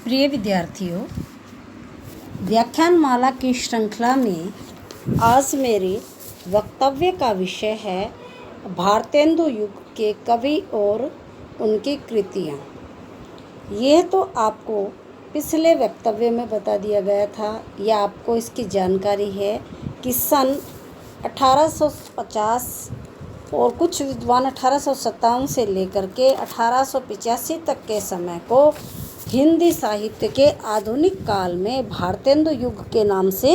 प्रिय विद्यार्थियों, व्याख्यानमाला की श्रृंखला में आज मेरे वक्तव्य का विषय है भारतेंदु युग के कवि और उनकी कृतियाँ। यह तो आपको पिछले वक्तव्य में बता दिया गया था या आपको इसकी जानकारी है कि सन 1850 और कुछ विद्वान 1857 से लेकर के 1885 तक के समय को हिंदी साहित्य के आधुनिक काल में भारतेंदु युग के नाम से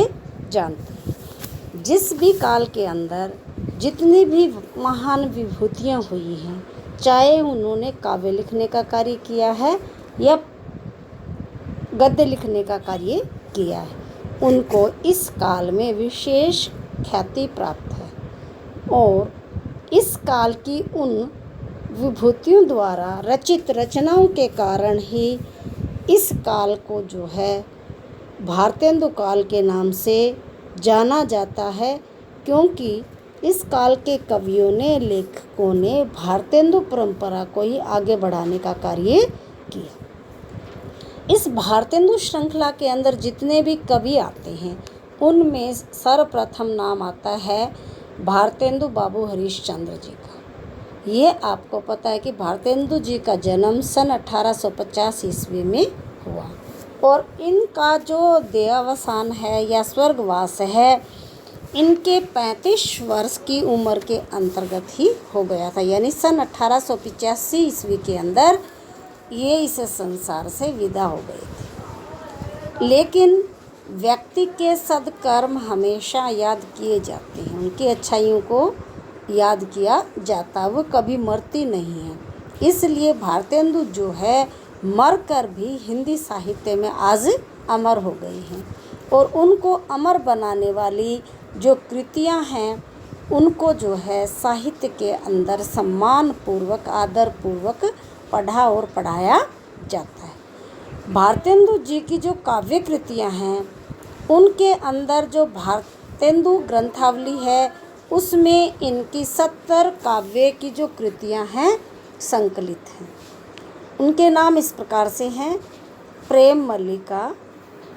जानते हैं। जिस भी काल के अंदर जितनी भी महान विभूतियाँ हुई हैं, चाहे उन्होंने काव्य लिखने का कार्य किया है या गद्य लिखने का कार्य किया है, उनको इस काल में विशेष ख्याति प्राप्त है और इस काल की उन विभूतियों द्वारा रचित रचनाओं के कारण ही इस काल को जो है भारतेंदु काल के नाम से जाना जाता है, क्योंकि इस काल के कवियों ने, लेखकों ने भारतेंदु परंपरा को ही आगे बढ़ाने का कार्य किया। इस भारतेंदु श्रृंखला के अंदर जितने भी कवि आते हैं, उनमें सर्वप्रथम नाम आता है भारतेंदु बाबू हरिश्चंद्र जी का। ये आपको पता है कि भारतेंदु जी का जन्म सन 1850 ईस्वी में हुआ और इनका जो देहावसान है या स्वर्गवास है, इनके 35 वर्ष की उम्र के अंतर्गत ही हो गया था, यानी सन 1885 ईस्वी के अंदर ये इस संसार से विदा हो गए थे। लेकिन व्यक्ति के सद्कर्म हमेशा याद किए जाते हैं, उनकी अच्छाइयों को याद किया जाता, वो कभी मरती नहीं है। इसलिए भारतेंदु जो है मर कर भी हिंदी साहित्य में आज अमर हो गई हैं और उनको अमर बनाने वाली जो कृतियां हैं, उनको जो है साहित्य के अंदर सम्मान पूर्वक, आदर पूर्वक पढ़ा और पढ़ाया जाता है। भारतेंदु जी की जो काव्य कृतियां हैं, उनके अंदर जो भारतेंदु ग्रंथावली है, उसमें इनकी 70 काव्य की जो कृतियां हैं संकलित हैं। उनके नाम इस प्रकार से हैं: प्रेम मल्लिका,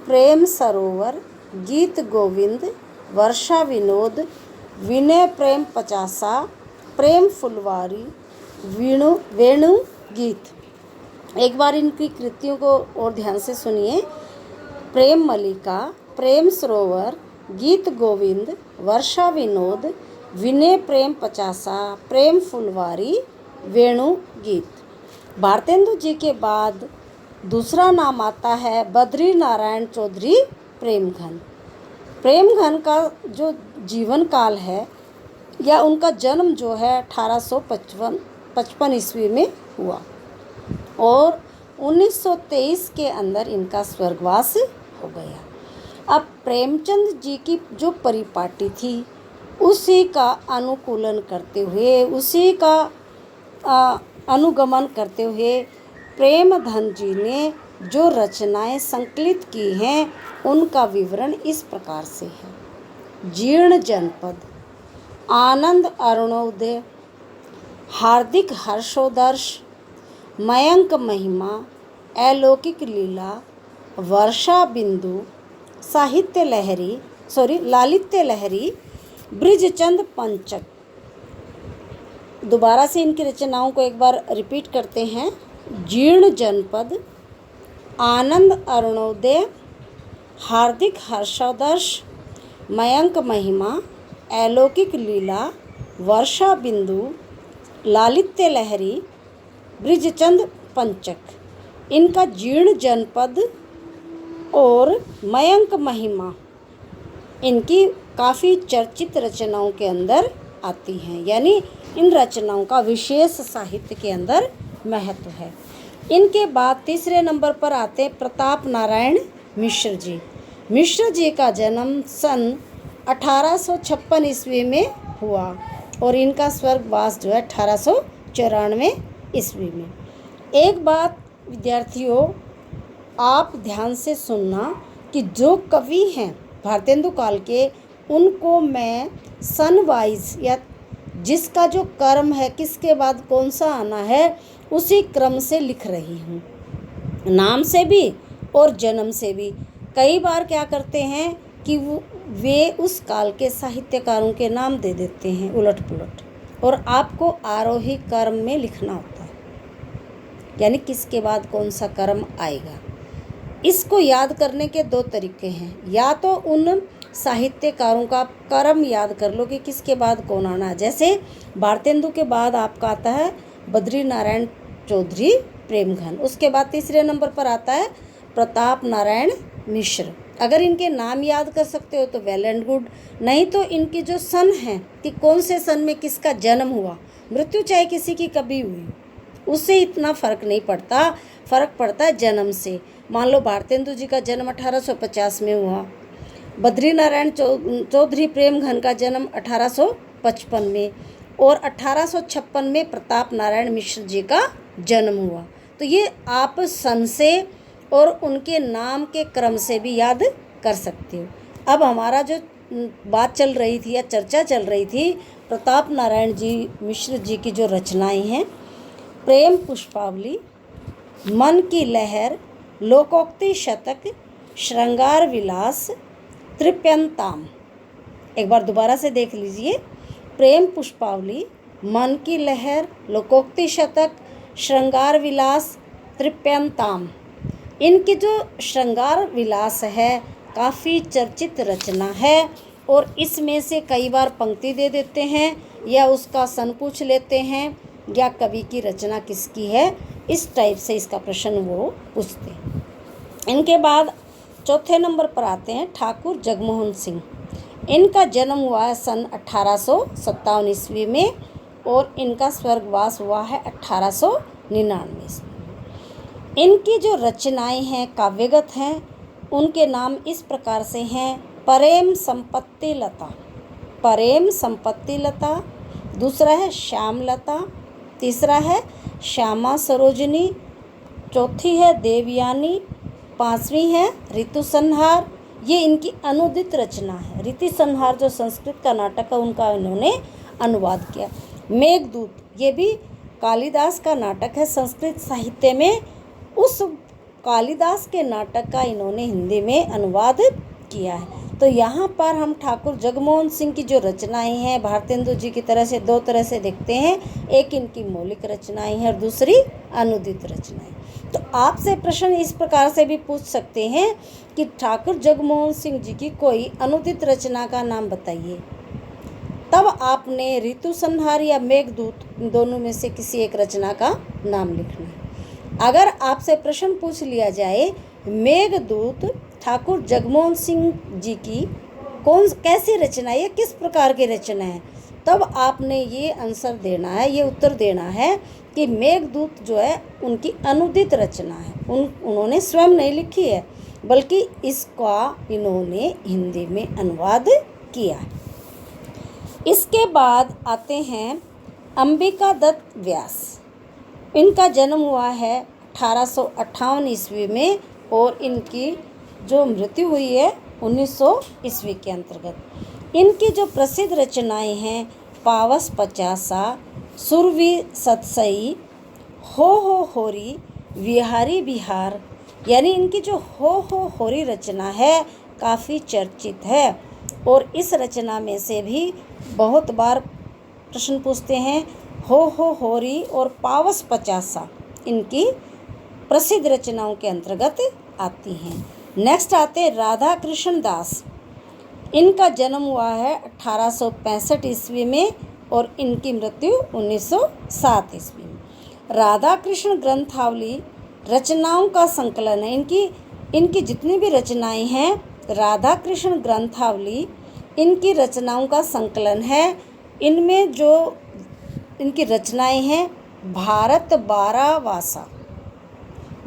प्रेम सरोवर, गीत गोविंद, वर्षा विनोद, विनय प्रेम पचासा, प्रेम फुलवारी, वेणु गीत। एक बार इनकी कृतियों को और ध्यान से सुनिए: प्रेम मल्लिका, प्रेम सरोवर, गीत गोविंद, वर्षा विनोद, विनय प्रेम पचासा, प्रेम फुलवारी, वेणु गीत। भारतेंदु जी के बाद दूसरा नाम आता है बद्री नारायण चौधरी प्रेमघन। प्रेमघन का जो जीवन काल है या उनका जन्म जो है 1855 ईस्वी में हुआ और 1923 के अंदर इनका स्वर्गवास हो गया। अब प्रेमचंद जी की जो परिपाटी थी, उसी का अनुकूलन करते हुए, उसी का अनुगमन करते हुए प्रेमधन जी ने जो रचनाएं संकलित की हैं, उनका विवरण इस प्रकार से है: जीर्ण जनपद, आनंद अरुणोदय, हार्दिक हर्षोदर्श, मयंक महिमा, अलौकिक लीला, वर्षा बिंदु, साहित्य लहरी लालित्य लहरी, ब्रिजचंद पंचक। दोबारा से इनकी रचनाओं को एक बार रिपीट करते हैं: जीर्ण जनपद, आनंद अरुणोदय, हार्दिक हर्षोदर्श, मयंक महिमा, अलौकिक लीला, वर्षा बिंदु, लालित्य लहरी, ब्रिजचंद पंचक। इनका जीर्ण जनपद और मयंक महिमा इनकी काफ़ी चर्चित रचनाओं के अंदर आती हैं, यानी इन रचनाओं का विशेष साहित्य के अंदर महत्व है। इनके बाद तीसरे नंबर पर आते प्रताप नारायण मिश्र जी। मिश्र जी का जन्म सन 1856 ईस्वी में हुआ और इनका स्वर्गवास जो है 1894 ईस्वी में। एक बात विद्यार्थियों, आप ध्यान से सुनना कि जो कवि हैं भारतेंदु काल के, उनको मैं सन वाइज या जिसका जो कर्म है, किसके बाद कौन सा आना है, उसी क्रम से लिख रही हूँ। नाम से भी और जन्म से भी। कई बार क्या करते हैं कि वे उस काल के साहित्यकारों के नाम दे देते हैं उलट पुलट, और आपको आरोही क्रम में लिखना होता है, यानी किसके बाद कौन सा क्रम आएगा। इसको याद करने के दो तरीके हैं, या तो उन साहित्यकारों का क्रम याद कर लो कि किसके बाद कौन आना है। जैसे भारतेंदु के बाद आपका आता है बद्री नारायण चौधरी प्रेमघन, उसके बाद तीसरे नंबर पर आता है प्रताप नारायण मिश्र। अगर इनके नाम याद कर सकते हो तो वेल एंड गुड, नहीं तो इनकी जो सन है कि कौन से सन में किसका जन्म हुआ, मृत्यु चाहे किसी की कभी हुई, उससे इतना फ़र्क नहीं पड़ता, फ़र्क पड़ता है जन्म से। मान लो भारतेंदु जी का जन्म 1850 में हुआ, बद्री नारायण चौधरी प्रेमघन का जन्म 1855 में, और 1856 में प्रताप नारायण मिश्र जी का जन्म हुआ। तो ये आप सन से और उनके नाम के क्रम से भी याद कर सकते हो। अब हमारा जो बात चल रही थी या चर्चा चल रही थी प्रताप नारायण जी मिश्र जी की जो रचनाएं हैं, प्रेम पुष्पावली, मन की लहर, लोकोक्ति शतक, श्रृंगार विलास, तृप्यंताम। एक बार दोबारा से देख लीजिए, प्रेम पुष्पावली, मन की लहर, लोकोक्ति शतक, श्रृंगार विलास, तृप्यंताम। इनकी जो श्रृंगार विलास है काफ़ी चर्चित रचना है, और इसमें से कई बार पंक्ति दे देते हैं या उसका सन पूछ लेते हैं या कवि की रचना किसकी है, इस टाइप से इसका प्रश्न वो पूछते हैं। इनके बाद चौथे नंबर पर आते हैं ठाकुर जगमोहन सिंह। इनका जन्म हुआ है सन 1857 ईस्वी में, और इनका स्वर्गवास हुआ है 1899 ईस्वी। इनकी जो रचनाएं हैं काव्यगत हैं, उनके नाम इस प्रकार से हैं, प्रेम संपत्ति लता, प्रेम संपत्ति लता, दूसरा है श्यामलता, तीसरा है श्यामा सरोजनी, चौथी है देवयानी, पांचवी है ऋतु संहार। ये इनकी अनुदित रचना है। ऋतु संहार जो संस्कृत का नाटक है उनका इन्होंने अनुवाद किया। मेघदूत ये भी कालिदास का नाटक है संस्कृत साहित्य में, उस कालिदास के नाटक का इन्होंने हिंदी में अनुवाद किया है। तो यहाँ पर हम ठाकुर जगमोहन सिंह की जो रचनाएं हैं भारतेंदु जी की तरह से दो तरह से देखते हैं, एक इनकी मौलिक रचनाएं हैं और दूसरी अनुदित रचनाएं। तो आपसे प्रश्न इस प्रकार से भी पूछ सकते हैं कि ठाकुर जगमोहन सिंह जी की कोई अनुदित रचना का नाम बताइए, तब आपने ऋतु संहार या मेघदूत दोनों में से किसी एक रचना का नाम लिखना है। अगर आपसे प्रश्न पूछ लिया जाए मेघदूत ठाकुर जगमोहन सिंह जी की कैसी रचना है, किस प्रकार की रचना है, तब आपने ये आंसर देना है, ये उत्तर देना है कि मेघदूत जो है उनकी अनुदित रचना है। उन्होंने स्वयं नहीं लिखी है, बल्कि इसका इन्होंने हिंदी में अनुवाद किया है। इसके बाद आते हैं अंबिका दत्त व्यास। इनका जन्म हुआ है 1858 ईस्वी में, और इनकी जो मृत्यु हुई है 1900 ईस्वी के अंतर्गत। इनकी जो प्रसिद्ध रचनाएं हैं पावस पचासा, सुरवी सतसई, हो होरी, विहारी बिहार, यानी इनकी जो हो होरी रचना है काफ़ी चर्चित है, और इस रचना में से भी बहुत बार प्रश्न पूछते हैं। हो होरी और पावस पचासा इनकी प्रसिद्ध रचनाओं के अंतर्गत आती हैं। नेक्स्ट आते हैं राधा कृष्ण दास। इनका जन्म हुआ है 1865 ईस्वी में, और इनकी मृत्यु 1907 ईस्वी में। राधा कृष्ण ग्रंथावली रचनाओं का संकलन है। इनकी जितनी भी रचनाएं हैं राधा कृष्ण ग्रंथावली इनकी रचनाओं का संकलन है। इनमें जो इनकी रचनाएं हैं भारत 12 वासा,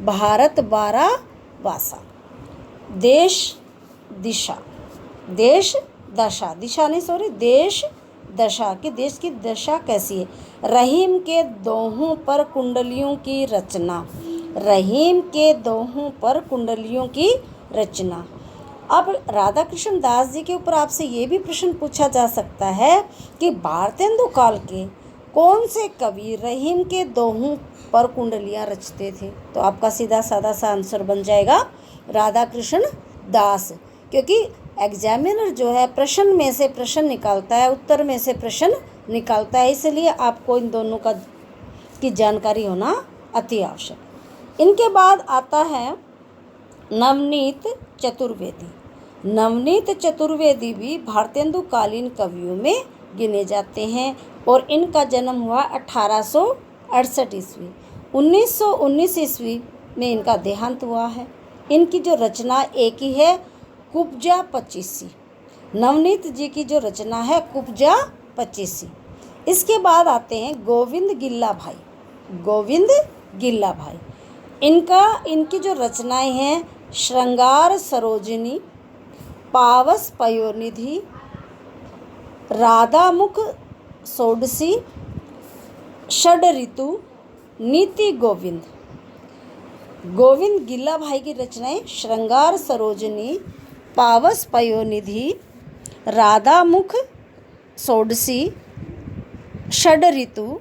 भारत 12 वासा, देश दिशा, देश दशा, दिशा नहीं सॉरी देश दशा, कि देश की दशा कैसी है, रहीम के दोहों पर कुंडलियों की रचना, रहीम के दोहों पर कुंडलियों की रचना। अब राधा कृष्ण दास जी के ऊपर आपसे ये भी प्रश्न पूछा जा सकता है कि भारतेंदु काल के कौन से कवि रहीम के दोहों पर कुंडलियाँ रचते थे? तो आपका सीधा साधा सा आंसर बन जाएगा राधा कृष्ण दास, क्योंकि एग्जामिनर जो है प्रश्न में से प्रश्न निकालता है, उत्तर में से प्रश्न निकालता है, इसलिए आपको इन दोनों की जानकारी होना अति आवश्यक। इनके बाद आता है नवनीत चतुर्वेदी। नवनीत चतुर्वेदी भी भारतेंदुकालीन कवियों में गिने जाते हैं और इनका जन्म हुआ 1868 ईस्वी। 1919 ईस्वी में इनका देहांत हुआ है। इनकी जो रचना एक ही है, कुब्जा पचीसी। नवनीत जी की जो रचना है कुब्जा पचीसी। इसके बाद आते हैं गोविंद गिल्ला भाई। गोविंद गिल्ला भाई, इनकी जो रचनाएं हैं श्रृंगार सरोजिनी, पावस पयोनिधि, राधामुख सोडसी, षड ऋतु, नीति गोविंद। गोविंद गिल्ला भाई की रचनाएं श्रृंगार सरोजिनी, पावस पयोनिधि, राधामुख सोडसी, षड ऋतु,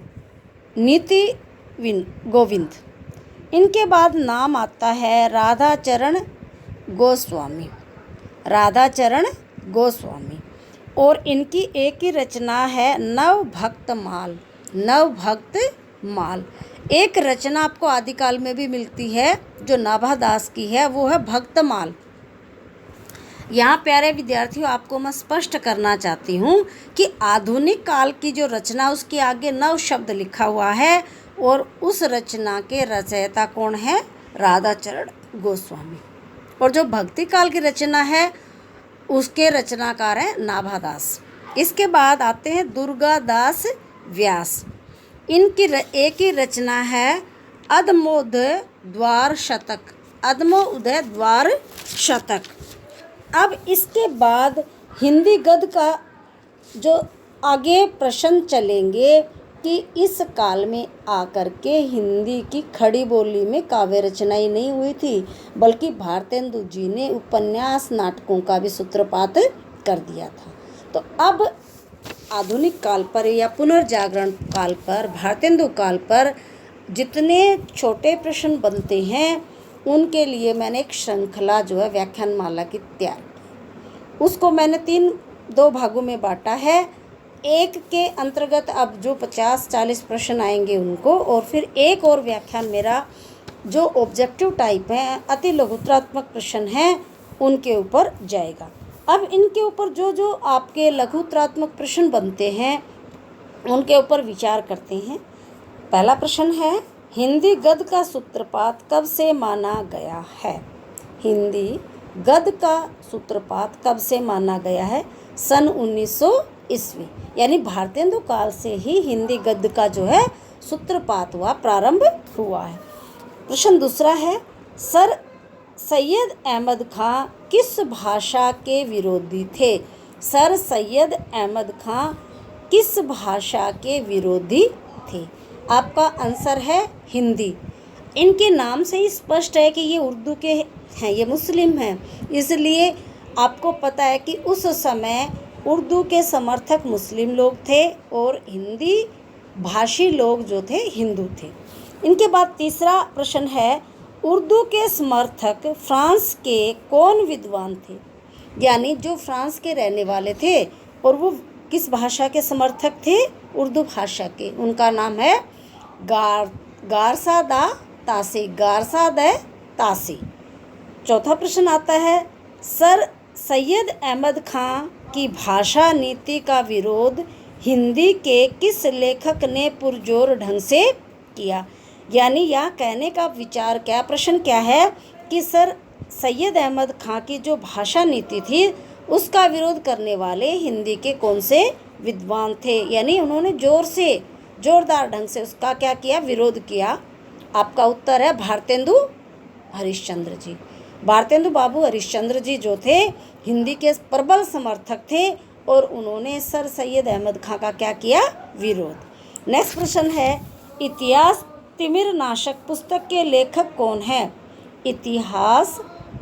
नीति गोविंद। इनके बाद नाम आता है राधाचरण गोस्वामी। राधाचरण गोस्वामी, और इनकी एक ही रचना है नवभक्तमाल। नवभक्तमाल एक रचना आपको आदिकाल में भी मिलती है जो नाभादास की है, वो है भक्तमाल। यहाँ प्यारे विद्यार्थियों आपको मैं स्पष्ट करना चाहती हूँ कि आधुनिक काल की जो रचना उसके आगे नव शब्द लिखा हुआ है, और उस रचना के रचयिता कौन है? राधाचरण गोस्वामी। और जो भक्ति काल की रचना है उसके रचनाकार हैं नाभादास। इसके बाद आते हैं दुर्गादास व्यास। इनकी एक ही रचना है अदमोदय द्वार शतक। अदमोदय द्वार शतक। अब इसके बाद हिंदी गद्य का जो आगे प्रश्न चलेंगे कि इस काल में आकर के हिंदी की खड़ी बोली में काव्य रचनाएं नहीं हुई थी, बल्कि भारतेंदु जी ने उपन्यास नाटकों का भी सूत्रपात कर दिया था। तो अब आधुनिक काल पर या पुनर्जागरण काल पर, भारतेंदु काल पर जितने छोटे प्रश्न बनते हैं उनके लिए मैंने एक श्रृंखला जो है व्याख्यानमाला की तैयार की। उसको मैंने 2 भागों में बांटा है। एक के अंतर्गत अब जो 50-40 प्रश्न आएंगे उनको, और फिर एक और व्याख्यान मेरा जो ऑब्जेक्टिव टाइप है, अति लघुत्रात्मक प्रश्न हैं, उनके ऊपर जाएगा। अब इनके ऊपर जो जो आपके लघुत्रात्मक प्रश्न बनते हैं उनके ऊपर विचार करते हैं। पहला प्रश्न है, हिंदी गद्य का सूत्रपात कब से माना गया है? हिंदी गद्य का सूत्रपात कब से माना गया है? सन 1900 ईस्वी, यानी भारतेंदु काल से ही हिंदी गद्य का जो है सूत्रपात हुआ, प्रारंभ हुआ है। प्रश्न दूसरा है, सर सैयद अहमद खां किस भाषा के विरोधी थे? सर सैयद अहमद खां किस भाषा के विरोधी थे? आपका आंसर है हिंदी। इनके नाम से ही स्पष्ट है कि ये उर्दू के हैं, ये मुस्लिम हैं, इसलिए आपको पता है कि उस समय उर्दू के समर्थक मुस्लिम लोग थे और हिंदी भाषी लोग जो थे हिंदू थे। इनके बाद तीसरा प्रश्न है, उर्दू के समर्थक फ्रांस के कौन विद्वान थे? यानी जो फ्रांस के रहने वाले थे और वो किस भाषा के समर्थक थे? उर्दू भाषा के। उनका नाम है गारसा दा तासी। गारसा द तासी। चौथा प्रश्न आता है, सर सैयद अहमद खां की भाषा नीति का विरोध हिंदी के किस लेखक ने पुरजोर ढंग से किया? यानी यह कहने का विचार क्या, प्रश्न क्या है कि सर सैयद अहमद खां की जो भाषा नीति थी उसका विरोध करने वाले हिंदी के कौन से विद्वान थे? यानी उन्होंने जोरदार ढंग से उसका क्या किया, विरोध किया। आपका उत्तर है भारतेंदु हरिश्चंद्र जी। भारतेंदु बाबू हरिश्चंद्र जी जो थे हिंदी के प्रबल समर्थक थे और उन्होंने सर सैयद अहमद खां का क्या किया, विरोध। नेक्स्ट प्रश्न है, इतिहास तिमिरनाशक पुस्तक के लेखक कौन है? इतिहास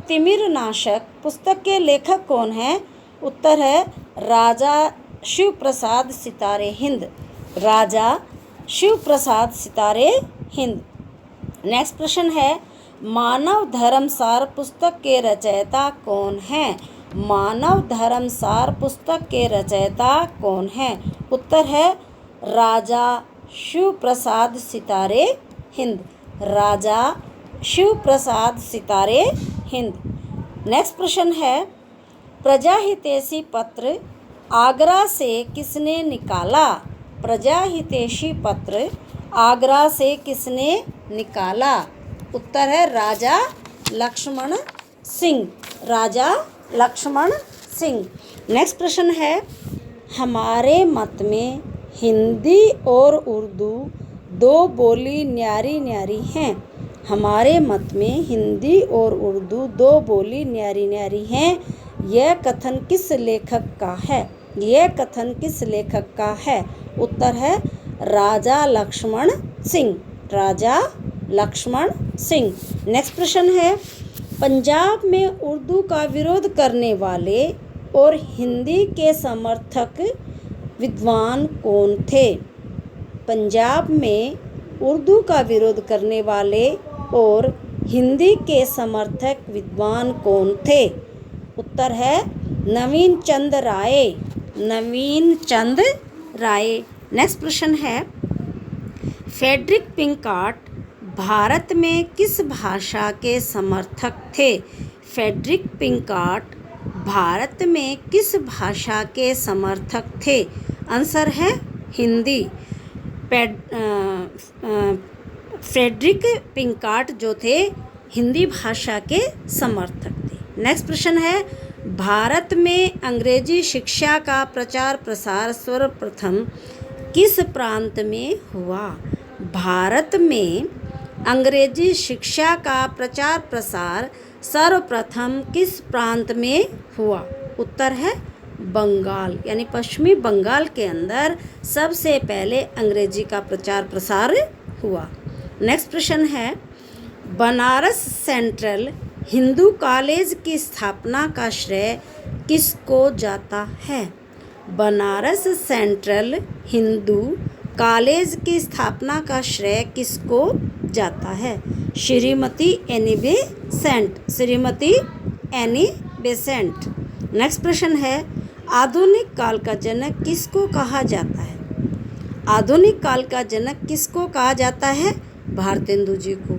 तिमिरनाशक पुस्तक के लेखक कौन है? उत्तर है राजा शिव प्रसाद सितारे हिंद। राजा शिव प्रसाद सितारे हिंद। नेक्स्ट प्रश्न है, मानव धर्म सार पुस्तक के रचयिता कौन हैं? मानव धर्म सार पुस्तक के रचयिता कौन हैं? उत्तर है राजा शिव प्रसाद सितारे हिंद। राजा शिव प्रसाद सितारे हिंद। नेक्स्ट प्रश्न है, प्रजाहितैषी पत्र आगरा से किसने निकाला? प्रजाहितैषी पत्र आगरा से किसने निकाला? उत्तर है राजा लक्ष्मण सिंह। राजा लक्ष्मण सिंह। नेक्स्ट प्रश्न है, हमारे मत में हिंदी और उर्दू दो बोली न्यारी न्यारी हैं। हमारे मत में हिंदी और उर्दू दो बोली न्यारी न्यारी हैं। यह कथन किस लेखक का है? यह कथन किस लेखक का है? उत्तर है राजा लक्ष्मण सिंह। राजा लक्ष्मण सिंह। नेक्स्ट प्रश्न है, पंजाब में उर्दू का विरोध करने वाले और हिंदी के समर्थक विद्वान कौन थे? पंजाब में उर्दू का विरोध करने वाले और हिंदी के समर्थक विद्वान कौन थे? उत्तर है नवीन चंद राय। नवीन चंद राय। नेक्स्ट प्रश्न है, फ्रेडरिक पिंकार्ट भारत में किस भाषा के समर्थक थे? फ्रेडरिक पिंकार्ट भारत में किस भाषा के समर्थक थे? आंसर है हिंदी। फ्रेडरिक पिंकार्ट जो थे हिंदी भाषा के समर्थक थे। नेक्स्ट प्रश्न है, भारत में अंग्रेजी शिक्षा का प्रचार प्रसार सर्वप्रथम किस प्रांत में हुआ? भारत में अंग्रेजी शिक्षा का प्रचार प्रसार सर्वप्रथम किस प्रांत में हुआ? उत्तर है बंगाल, यानी पश्चिमी बंगाल के अंदर सबसे पहले अंग्रेजी का प्रचार प्रसार हुआ। नेक्स्ट प्रश्न है, बनारस सेंट्रल हिंदू कॉलेज की स्थापना का श्रेय किसको जाता है? बनारस सेंट्रल हिंदू कॉलेज की स्थापना का श्रेय किसको जाता है? Shrimati Annie Besant. Shrimati Annie Besant. Next प्रश्न है, आधुनिक काल का जनक किसको कहा जाता है? आधुनिक काल का जनक किसको कहा जाता है? भारतेंदु जी को।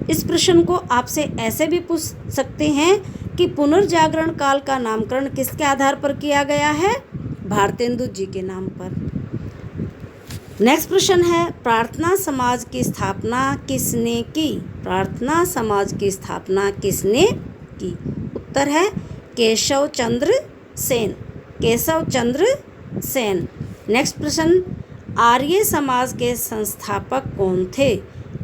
इस प्रश्न को आपसे ऐसे भी पूछ सकते हैं कि पुनर्जागरण काल का नामकरण किसके आधार पर किया गया है? भारतेंदु जी के नाम पर। नेक्स्ट प्रश्न है, प्रार्थना समाज की स्थापना किसने की? प्रार्थना समाज की स्थापना किसने की? उत्तर है केशव चंद्र सेन। केशव चंद्र सेन। नेक्स्ट प्रश्न, आर्य समाज के संस्थापक कौन थे?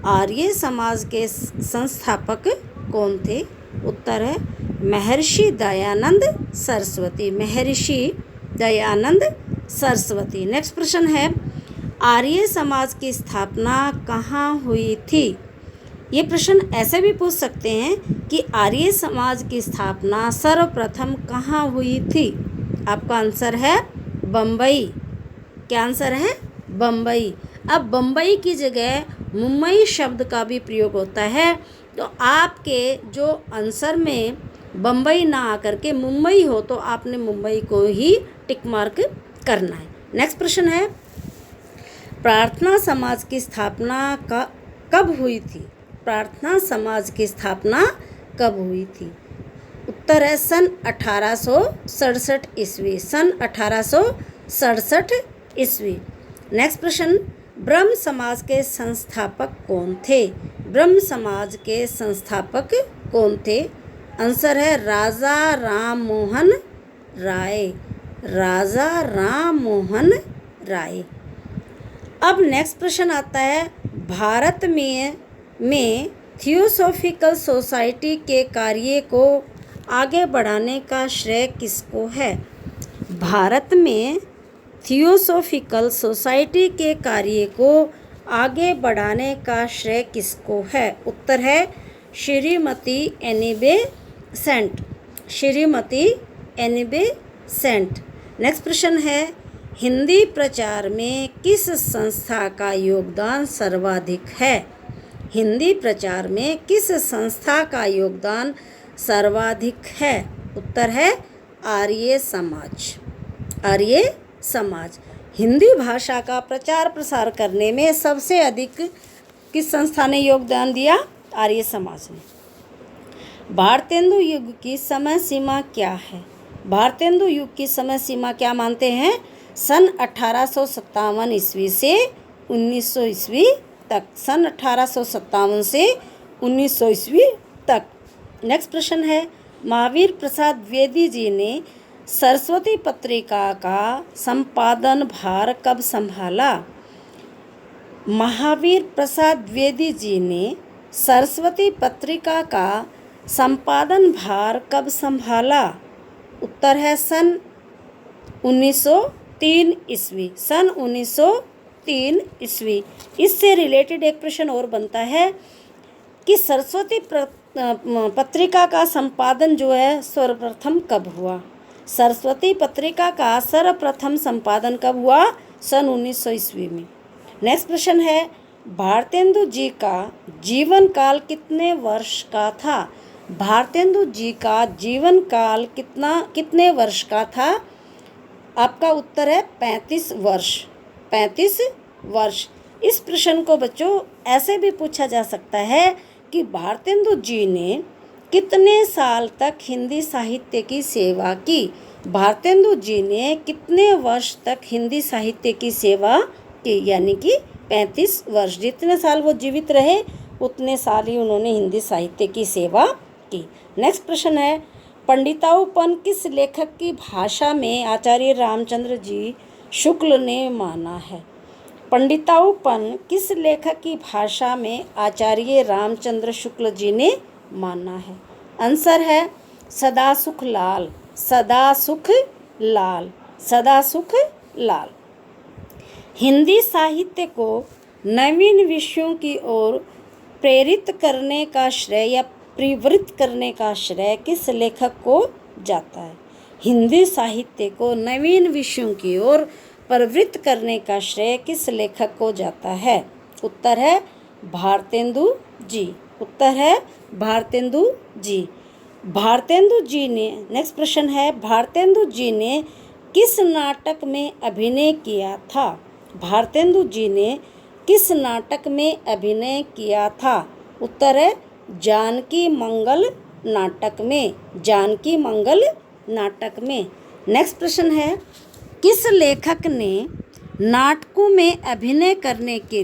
आर्य समाज के संस्थापक कौन थे? उत्तर है महर्षि दयानंद सरस्वती। महर्षि दयानंद सरस्वती। नेक्स्ट प्रश्न है, आर्य समाज की स्थापना कहाँ हुई थी? ये प्रश्न ऐसे भी पूछ सकते हैं कि आर्य समाज की स्थापना सर्वप्रथम कहाँ हुई थी? आपका आंसर है बम्बई। क्या आंसर है? बम्बई। अब बम्बई की जगह मुंबई शब्द का भी प्रयोग होता है, तो आपके जो आंसर में बम्बई ना आकर के मुंबई हो तो आपने मुंबई को ही टिक मार्क करना है। नेक्स्ट प्रश्न है, प्रार्थना समाज की स्थापना कब हुई थी? प्रार्थना समाज की स्थापना कब हुई थी? उत्तर है सन 1867 ईस्वी। सन 1867 ईस्वी। नेक्स्ट प्रश्न, ब्रह्म समाज के संस्थापक कौन थे? ब्रह्म समाज के संस्थापक कौन थे? आंसर है राजा राम मोहन राय। राजा राम मोहन राय। अब नेक्स्ट प्रश्न आता है, भारत में थियोसॉफिकल सोसाइटी के कार्य को आगे बढ़ाने का श्रेय किसको है? भारत में थियोसॉफिकल सोसाइटी के कार्य को आगे बढ़ाने का श्रेय किसको है? उत्तर है Shrimati Annie Besant. Shrimati Annie Besant. Next प्रश्न है, हिंदी प्रचार में किस संस्था का योगदान सर्वाधिक है? हिंदी प्रचार में किस संस्था का योगदान सर्वाधिक है? उत्तर है आर्य समाज। आर्य समाज। हिंदी भाषा का प्रचार प्रसार करने में सबसे अधिक किस संस्था ने योगदान दिया? आर्य समाज ने। भारतेंदु युग की समय सीमा क्या है? भारतेंदु युग की समय सीमा क्या मानते हैं? सन 1857 ईस्वी से 1900 ईस्वी तक। सन 1857 से 1900 ईस्वी तक। नेक्स्ट प्रश्न है, महावीर प्रसाद द्विवेदी जी ने सरस्वती पत्रिका का संपादन भार कब संभाला? महावीर प्रसाद द्विवेदी जी ने सरस्वती पत्रिका का संपादन भार कब संभाला? उत्तर है सन 1903 ईस्वी। सन 1903 ईस्वी। इससे रिलेटेड एक प्रश्न और बनता है कि सरस्वती पत्रिका का संपादन जो है सर्वप्रथम कब हुआ? सरस्वती पत्रिका का सर्वप्रथम संपादन कब हुआ? सन 1900 ईस्वी में। नेक्स्ट प्रश्न है, भारतेंदु जी का जीवन काल कितने वर्ष का था? भारतेंदु जी का जीवन काल कितने वर्ष का था? आपका उत्तर है 35 वर्ष। 35 वर्ष। इस प्रश्न को बच्चों ऐसे भी पूछा जा सकता है कि भारतेंदु जी ने कितने साल तक हिंदी साहित्य की सेवा की? भारतेंदु जी ने कितने वर्ष तक हिंदी साहित्य की सेवा की? यानी कि 35 वर्ष। जितने साल वो जीवित रहे उतने साल ही उन्होंने हिंदी साहित्य की सेवा की। नेक्स्ट प्रश्न है, पंडिताऊपन किस लेखक की भाषा में आचार्य रामचंद्र जी शुक्ल ने माना है? पंडिताऊपन किस लेखक की भाषा में आचार्य रामचंद्र शुक्ल जी ने माना है? आंसर है सदासुख लाल। सदासुख लाल। सदासुख लाल। हिंदी साहित्य को नवीन विषयों की ओर प्रेरित करने का श्रेय या प्रवृत्त करने का श्रेय किस लेखक को जाता है? हिंदी साहित्य को नवीन विषयों की ओर प्रवृत्त करने का श्रेय किस लेखक को जाता है? उत्तर है भारतेंदु जी। उत्तर है भारतेंदु जी। भारतेंदु जी ने, नेक्स्ट प्रश्न है, भारतेंदु जी ने किस नाटक में अभिनय किया था? भारतेंदु जी ने किस नाटक में अभिनय किया था? उत्तर है जानकी मंगल नाटक में। जानकी मंगल नाटक में। नेक्स्ट प्रश्न है, किस लेखक ने नाटकों में अभिनय करने के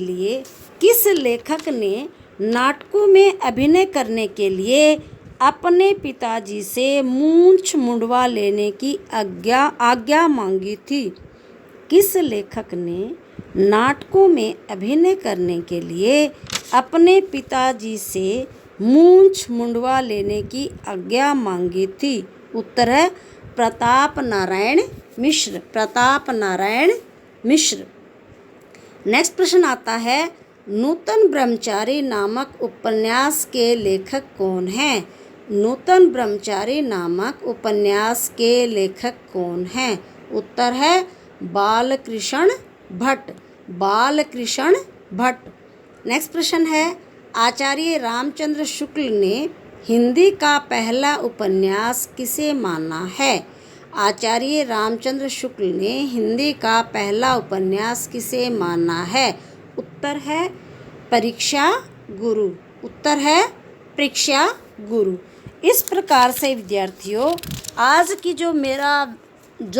लिए अपने पिताजी से मूंछ मुंडवा लेने की आज्ञा मांगी थी? किस लेखक ने नाटकों में अभिनय करने के लिए अपने पिताजी से मूंछ मुंडवा लेने की आज्ञा मांगी थी? उत्तर है प्रताप नारायण मिश्र। प्रताप नारायण मिश्र। नेक्स्ट प्रश्न आता है, नूतन ब्रह्मचारी नामक उपन्यास के लेखक कौन हैं? नूतन ब्रह्मचारी नामक उपन्यास के लेखक कौन हैं? उत्तर है बालकृष्ण भट्ट। बालकृष्ण भट्ट। नेक्स्ट प्रश्न है, आचार्य रामचंद्र शुक्ल ने हिंदी का पहला उपन्यास किसे माना है? आचार्य रामचंद्र शुक्ल ने हिंदी का पहला उपन्यास किसे माना है? उत्तर है परीक्षा गुरु। उत्तर है परीक्षा गुरु। इस प्रकार से विद्यार्थियों, आज की जो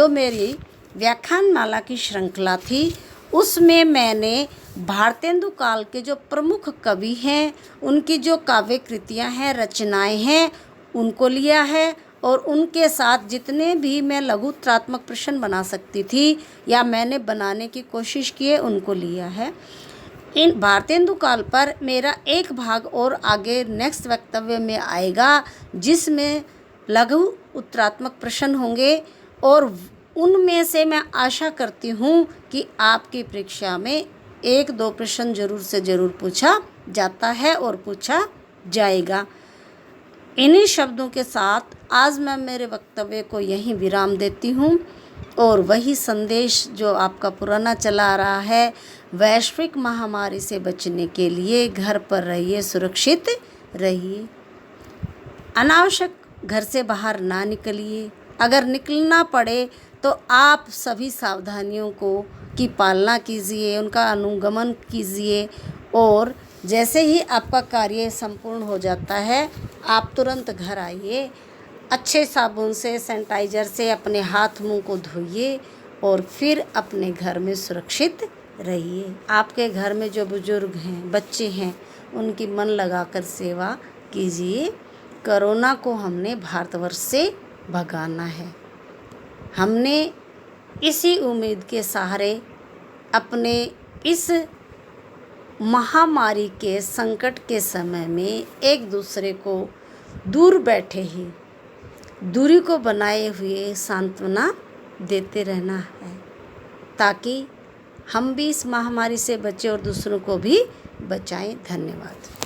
मेरी व्याख्यानमाला की श्रृंखला थी उसमें मैंने भारतेंदु काल के जो प्रमुख कवि हैं, उनकी जो काव्य कृतियाँ हैं, रचनाएं हैं, उनको लिया है और उनके साथ जितने भी मैं लघुत्रात्मक प्रश्न बना सकती थी या मैंने बनाने की कोशिश की है उनको लिया है। इन भारतेंदु काल पर मेरा एक भाग और आगे नेक्स्ट वक्तव्य में आएगा जिसमें लघु उत्तरात्मक प्रश्न होंगे और उनमें से मैं आशा करती हूँ कि आपकी परीक्षा में 1-2 प्रश्न ज़रूर से ज़रूर पूछा जाता है और पूछा जाएगा। इन्हीं शब्दों के साथ आज मैं मेरे वक्तव्य को यहीं विराम देती हूँ। और वही संदेश जो आपका पुराना चला आ रहा है, वैश्विक महामारी से बचने के लिए घर पर रहिए, सुरक्षित रहिए, अनावश्यक घर से बाहर ना निकलिए। अगर निकलना पड़े तो आप सभी सावधानियों की पालना कीजिए, उनका अनुगमन कीजिए, और जैसे ही आपका कार्य संपूर्ण हो जाता है आप तुरंत घर आइए, अच्छे साबुन से, सैनिटाइज़र से अपने हाथ मुंह को धोइए और फिर अपने घर में सुरक्षित रहिए। आपके घर में जो बुजुर्ग हैं, बच्चे हैं, उनकी मन लगाकर सेवा कीजिए। कोरोना को हमने भारतवर्ष से भगाना है। हमने इसी उम्मीद के सहारे अपने इस महामारी के संकट के समय में एक दूसरे को दूर बैठे ही दूरी को बनाए हुए सांत्वना देते रहना है, ताकि हम भी इस महामारी से बचें और दूसरों को भी बचाएं। धन्यवाद।